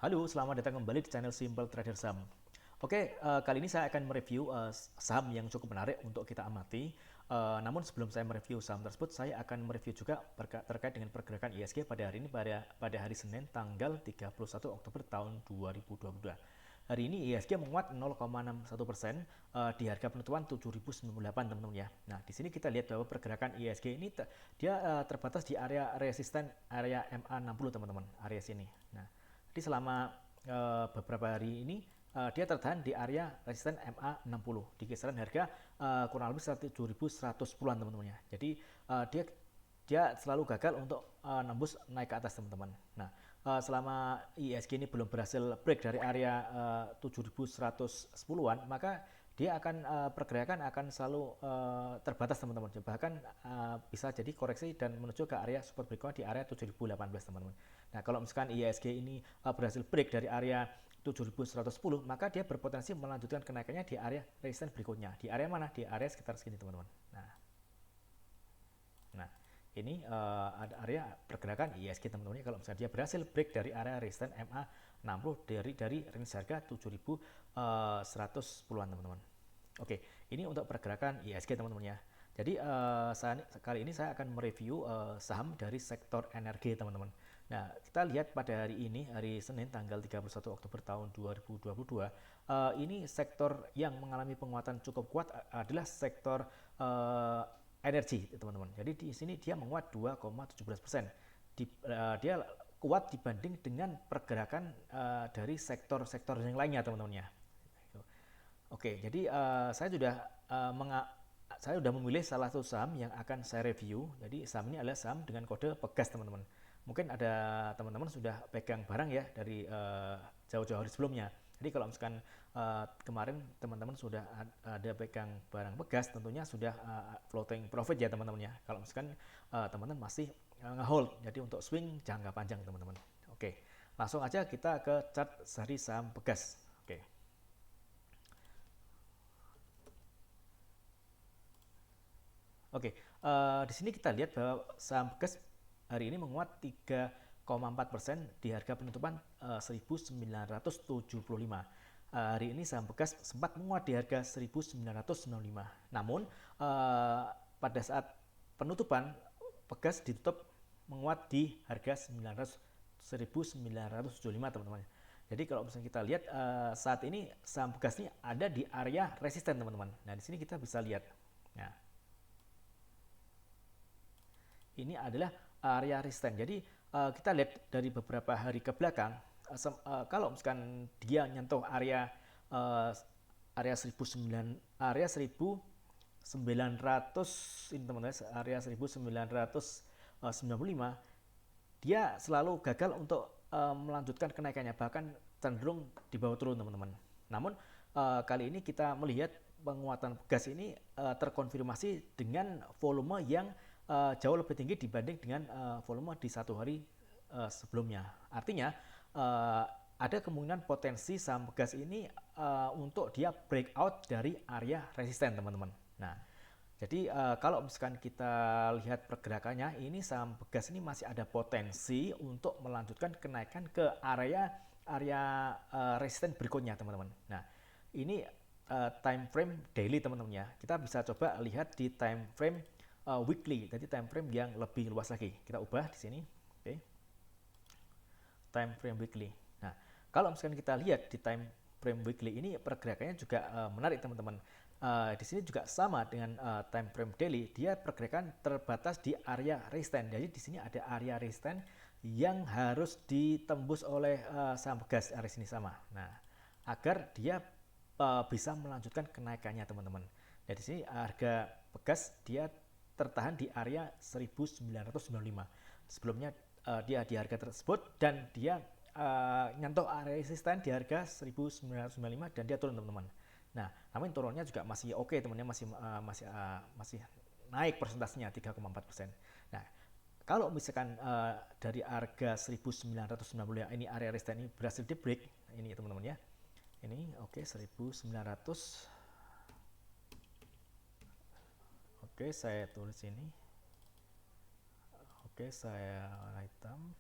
Halo, selamat datang kembali di channel Simple Trader Saham. Oke, kali ini saya akan mereview saham yang cukup menarik untuk kita amati. Namun sebelum saya mereview saham tersebut, saya akan mereview juga terkait dengan pergerakan ISG pada hari ini pada hari Senin tanggal 31 Oktober tahun 2022. Hari ini ISG menguat 0,61% di harga penutupan 7.098 teman-teman ya. Nah, di sini kita lihat bahwa pergerakan ISG ini dia terbatas di area resisten area MA60 teman-teman, area sini. Nah, jadi selama beberapa hari ini dia tertahan di area resisten MA60 di kisaran harga kurang lebih 7.110-an teman-teman ya. Jadi dia dia selalu gagal untuk nembus naik ke atas teman-teman. Nah, selama ISG ini belum berhasil break dari area 7.110-an, maka dia akan pergerakan akan selalu terbatas teman-teman. Bahkan bisa jadi koreksi dan menuju ke area support berikutnya di area 7.018 teman-teman. Nah, kalau misalkan ISG ini berhasil break dari area 7.110, maka dia berpotensi melanjutkan kenaikannya di area resisten berikutnya. Di area mana? Di area sekitar segini teman-teman. Nah, ini ada area pergerakan ISG teman-teman. Kalau misalnya dia berhasil break dari area resisten MA60 dari range harga 7.110-an teman-teman. Oke, ini untuk pergerakan ISG teman-teman ya. Jadi kali ini saya akan mereview saham dari sektor energi teman-teman. Nah, kita lihat pada hari ini, hari Senin tanggal 31 Oktober tahun 2022, ini sektor yang mengalami penguatan cukup kuat adalah sektor energi teman-teman. Jadi di sini dia menguat 2,17%. Dia kuat dibanding dengan pergerakan dari sektor-sektor yang lainnya teman-teman ya. Oke, jadi saya sudah memilih salah satu saham yang akan saya review. Jadi saham ini adalah saham dengan kode Pegas teman-teman. Mungkin ada teman-teman sudah pegang barang ya dari jauh-jauh hari sebelumnya. Jadi kalau misalkan kemarin teman-teman sudah ada pegang barang Pegas, tentunya sudah floating profit ya teman-teman ya. Kalau misalkan teman-teman masih ngehold, jadi untuk swing jangka panjang teman-teman. Oke, langsung aja kita ke chart sehari saham Pegas. Oke. Oke, di sini kita lihat bahwa saham Gas hari ini menguat 3,4% di harga penutupan 1975. Hari ini saham Bekas sempat menguat di harga 1995. Namun pada saat penutupan Bekas ditutup menguat di harga 1975 teman-teman. Jadi kalau misalnya kita lihat saat ini saham Bekas ini ada di area resisten teman-teman. Nah di sini kita bisa lihat. Nah ini adalah area resisten. Jadi kita lihat dari beberapa hari ke belakang, kalau misalkan dia nyentuh area uh, area 1900 ini teman-teman, area 1995, dia selalu gagal untuk melanjutkan kenaikannya, bahkan cenderung di bawah turun teman-teman. Namun kali ini kita melihat penguatan gas ini terkonfirmasi dengan volume yang jauh lebih tinggi dibanding dengan volume di satu hari sebelumnya. Artinya ada kemungkinan potensi saham gas ini untuk dia breakout dari area resisten teman-teman. Nah, jadi kalau misalkan kita lihat pergerakannya, ini saham Begas ini masih ada potensi untuk melanjutkan kenaikan ke area area resisten berikutnya, teman-teman. Nah, ini time frame daily, teman-teman ya. Kita bisa coba lihat di time frame weekly, jadi time frame yang lebih luas lagi. Kita ubah di sini, oke. Time frame weekly. Nah, kalau misalkan kita lihat di time frame weekly ini pergerakannya juga menarik teman-teman. Di sini juga sama dengan time frame daily, dia pergerakan terbatas di area resisten. Jadi di sini ada area resisten yang harus ditembus oleh saham gas area sini sama. Nah, agar dia bisa melanjutkan kenaikannya teman-teman. Nah, di sini harga Pegas dia tertahan di area 1995. Sebelumnya dia di harga tersebut dan dia nyentuh area resisten di harga 1995 dan dia turun teman-teman. Nah, namun turunnya juga masih oke teman-teman, masih naik persentasenya 3,4%. Nah, kalau misalkan dari harga 1990 ini area resisten ini berhasil di break, ini teman-teman ya. Ini oke 1900. Oke, saya tulis ini. Oke, saya hitam.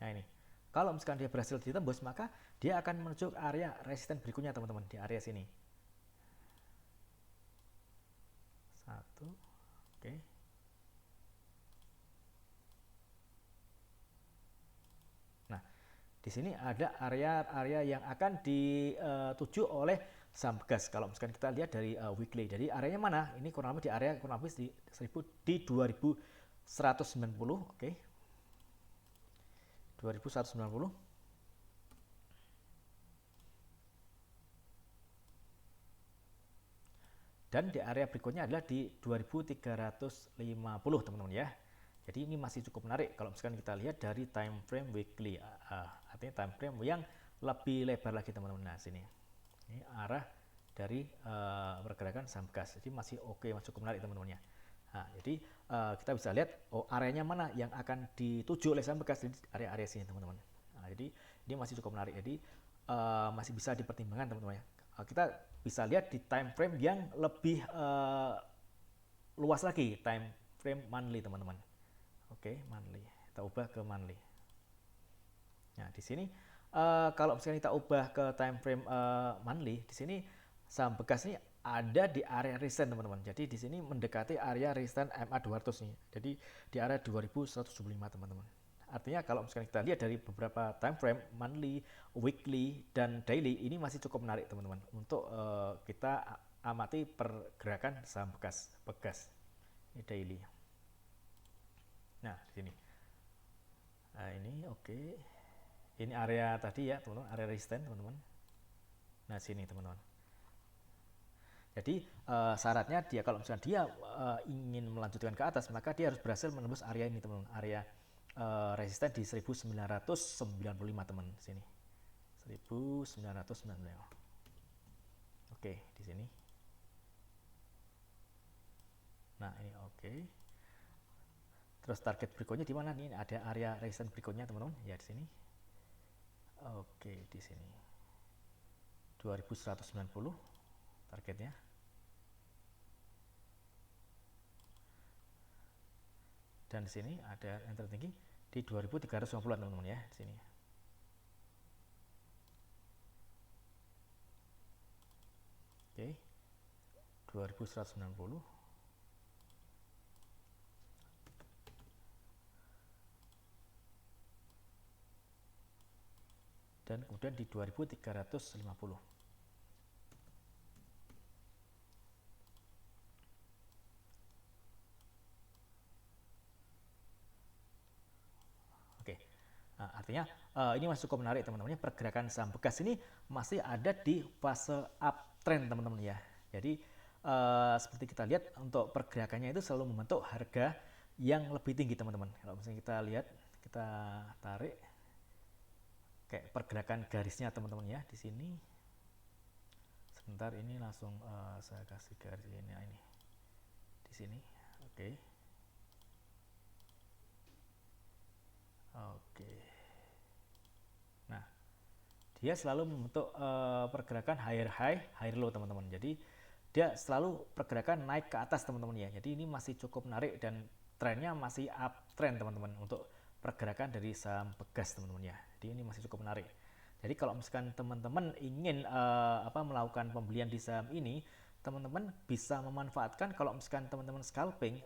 Nah, ini. Kalau misalkan dia berhasil ditembus, maka dia akan menuju area resisten berikutnya teman-teman, di area sini. Satu, oke. Nah, di sini ada area-area yang akan dituju oleh saham gas. Kalau misalkan kita lihat dari weekly, jadi areanya mana? Ini kurang lebih di area kurang lebih di 2190, oke. 2190. Dan di area berikutnya adalah di 2350 teman-teman ya. Jadi ini masih cukup menarik kalau misalkan kita lihat dari time frame weekly, artinya time frame yang lebih lebar lagi teman-teman. Nah sini, ini arah dari pergerakan saham gas. Jadi masih oke, masih cukup menarik teman-teman ya. Nah, jadi kita bisa lihat areanya mana yang akan dituju oleh saham gas di area-area sini teman-teman. Nah, jadi ini masih cukup menarik. Jadi masih bisa dipertimbangkan teman-teman ya. Kita bisa lihat di time frame yang lebih luas lagi, time frame monthly teman-teman. Oke, monthly. Kita ubah ke monthly. Nah, di sini kalau misalnya kita ubah ke time frame monthly, di sini saham bekas ini ada di area resistance teman-teman. Jadi di sini mendekati area resistance MA200 nih. Jadi di area 2175 teman-teman. Artinya kalau misalnya kita lihat dari beberapa time frame, monthly, weekly, dan daily, ini masih cukup menarik teman-teman untuk kita amati pergerakan saham bekas ini daily. Nah di sini, nah ini oke. Ini area tadi ya teman-teman, area resistance teman-teman. Nah sini teman-teman. Jadi syaratnya dia kalau misalnya dia ingin melanjutkan ke atas, maka dia harus berhasil menembus area ini teman-teman, area resisten di 1995 teman sini. 1995. Oke, di sini. Nah, ini oke. Terus target berikutnya di mana nih? Ada area resisten berikutnya teman-teman. Ya di sini. Oke, di sini. 2190 targetnya. Dan di sini ada yang tertinggi di 2350 teman-teman ya di sini. Oke. 2190. Dan kemudian di 2350. Artinya ini masih cukup menarik teman-teman. Pergerakan saham bekas ini masih ada di fase uptrend teman-teman ya. Jadi seperti kita lihat untuk pergerakannya itu selalu membentuk harga yang lebih tinggi teman-teman. Kalau misalnya kita lihat, kita tarik kayak pergerakan garisnya teman-teman ya di sini. Sebentar ini langsung saya kasih garis ini di sini. Oke. Oke. Nah, dia selalu membentuk pergerakan higher high, higher low teman-teman. Jadi dia selalu pergerakan naik ke atas teman-teman ya. Jadi ini masih cukup menarik dan trennya masih uptrend teman-teman untuk pergerakan dari saham bekas teman-teman ya. Jadi ini masih cukup menarik. Jadi kalau misalkan teman-teman ingin melakukan pembelian di saham ini, teman-teman bisa memanfaatkan kalau misalkan teman-teman scalping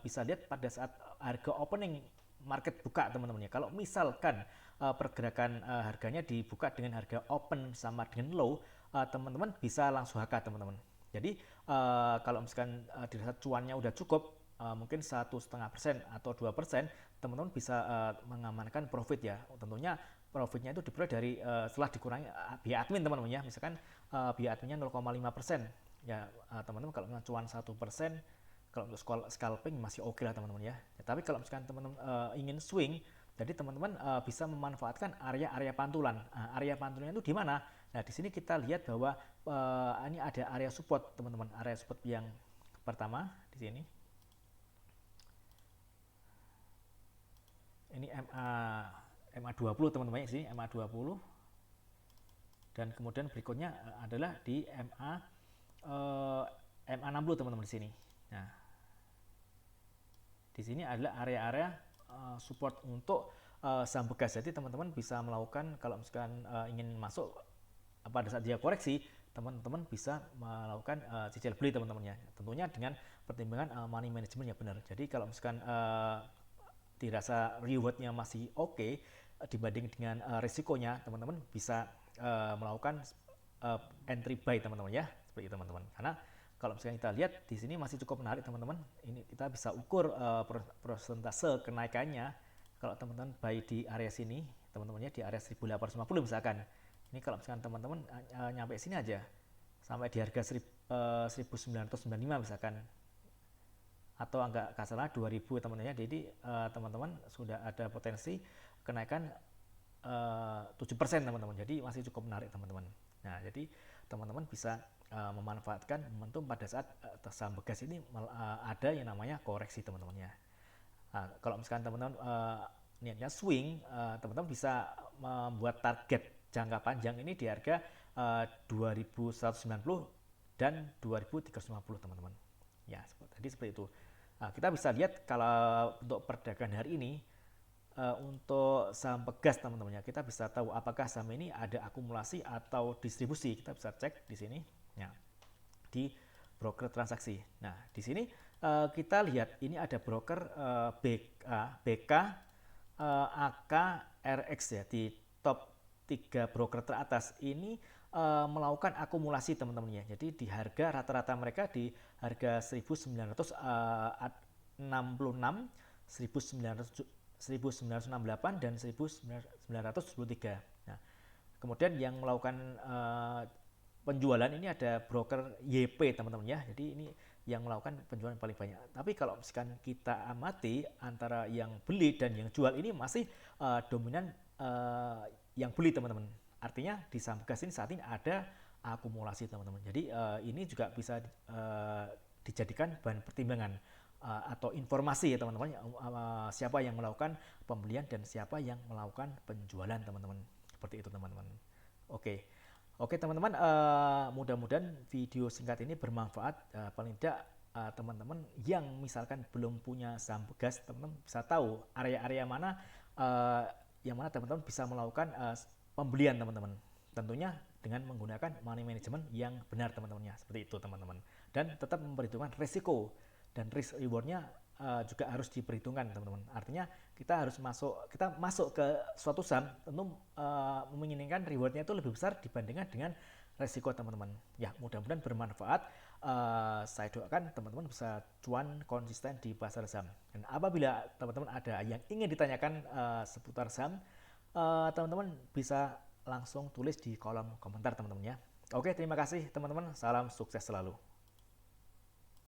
bisa lihat pada saat harga opening market buka teman-teman ya. Kalau misalkan pergerakan harganya dibuka dengan harga open sama dengan low, teman-teman bisa langsung HK teman-teman. Jadi kalau misalkan dirasa cuannya udah cukup, mungkin 1,5% atau 2%, teman-teman bisa mengamankan profit ya. Tentunya profitnya itu diperoleh dari setelah dikurangi biaya admin teman-teman ya. Misalkan biaya adminnya 0,5%, ya teman-teman kalau cuan 1%, kalau untuk scalping masih oke lah teman-teman ya. Tapi kalau misalkan teman-teman ingin swing, jadi teman-teman bisa memanfaatkan area-area pantulan. Area pantulannya itu di mana? Nah di sini kita lihat bahwa ini ada area support teman-teman. Area support yang pertama di sini. Ini MA20 teman-teman ya, sini MA20. Dan kemudian berikutnya adalah di MA60 teman-teman di sini. Nah, di sini adalah area-area support untuk saham bekas. Jadi teman-teman bisa melakukan kalau misalkan ingin masuk pada saat dia koreksi, teman-teman bisa melakukan cicil beli teman-temannya. Tentunya dengan pertimbangan money management ya benar. Jadi kalau misalkan dirasa rewardnya masih oke dibanding dengan risikonya, teman-teman bisa melakukan entry buy teman-teman ya, seperti itu teman-teman. Karena kalau misalnya kita lihat di sini masih cukup menarik teman-teman. Ini kita bisa ukur persentase kenaikannya. Kalau teman-teman buy di area sini, teman-temannya di area 1850 misalkan. Ini kalau misalkan teman-teman nyampe sini aja, sampai di harga 1995 misalkan, atau angka kasarnya 2000 teman-teman ya. Jadi teman-teman sudah ada potensi kenaikan 7% teman-teman. Jadi masih cukup menarik teman-teman. Nah, jadi teman-teman bisa memanfaatkan momentum pada saat saham bekas ini ada yang namanya koreksi teman-teman ya. Nah, kalau misalkan teman-teman niatnya swing, teman-teman bisa membuat target jangka panjang ini di harga 2190 dan 2350 teman-teman. Ya, tadi seperti itu. Nah, kita bisa lihat kalau untuk perdagangan hari ini untuk saham pegas teman-teman ya, kita bisa tahu apakah saham ini ada akumulasi atau distribusi. Kita bisa cek di sini ya, di broker transaksi. Nah, di sini kita lihat ini ada broker BK, AK, RX ya, di top 3 broker teratas ini melakukan akumulasi teman-teman ya. Jadi di harga rata-rata mereka di harga 1966, 1968 dan 1923. Nah, kemudian yang melakukan penjualan ini ada broker YP teman-teman ya. Jadi ini yang melakukan penjualan paling banyak. Tapi kalau misalkan kita amati antara yang beli dan yang jual ini masih dominan yang beli teman-teman. Artinya di saham gas ini saat ini ada akumulasi teman-teman. Jadi ini juga bisa dijadikan bahan pertimbangan atau informasi ya teman-teman, siapa yang melakukan pembelian dan siapa yang melakukan penjualan teman-teman. Seperti itu teman-teman. Oke. Oke teman-teman, mudah-mudahan video singkat ini bermanfaat. Paling tidak teman-teman yang misalkan belum punya saham bekas, teman-teman bisa tahu area-area mana yang mana teman-teman bisa melakukan pembelian teman-teman. Tentunya dengan menggunakan money management yang benar teman-temannya. Seperti itu teman-teman. Dan tetap memperhitungkan risiko dan risk rewardnya juga harus diperhitungkan teman-teman. Artinya kita masuk ke suatu saham tentu menginginkan rewardnya itu lebih besar dibandingkan dengan resiko teman-teman. Ya, mudah-mudahan bermanfaat. Saya doakan teman-teman bisa cuan konsisten di pasar saham. Dan apabila teman-teman ada yang ingin ditanyakan seputar saham, teman-teman bisa langsung tulis di kolom komentar teman-teman ya. Oke, terima kasih teman-teman. Salam sukses selalu.